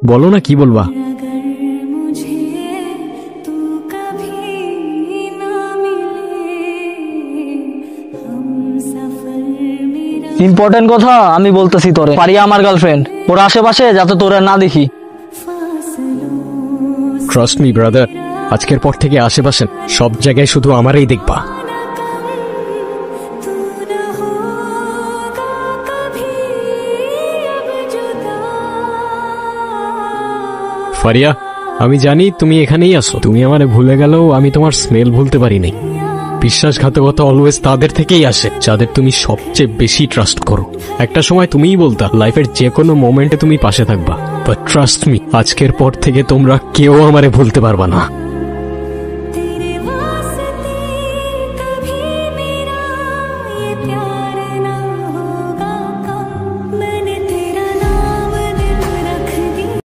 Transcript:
বলো না কি বলবা। ইম্পর্টেন্ট কথা আমি বলতেছি তোরে, পারিয়া আমার গার্লফ্রেন্ড, ওর আশেপাশে যাতে তোরে না দেখি। ট্রাস্ট মি ব্রাদার, আজকের পর থেকে আশেপাশে সব জায়গায় শুধু আমারই দেখবা। ফারিয়া, আমি জানি তুমি এখানেই আসো। তুমি আমারে ভুলে গেলেও আমি তোমার স্মেল ভুলতে পারি নাই। বিশ্বাসঘাতকতা অলওয়েজ তাদের থেকেই আসে যাদের তুমি সবচেয়ে বেশি ট্রাস্ট করো। একটা সময় তুমিই বলতা লাইফের যে কোনো মোমেন্টে তুমি পাশে থাকবা, বাট ট্রাস্ট মি, আজকের পর থেকে তোমরা কেউ আমারে ভুলতে পারবা না।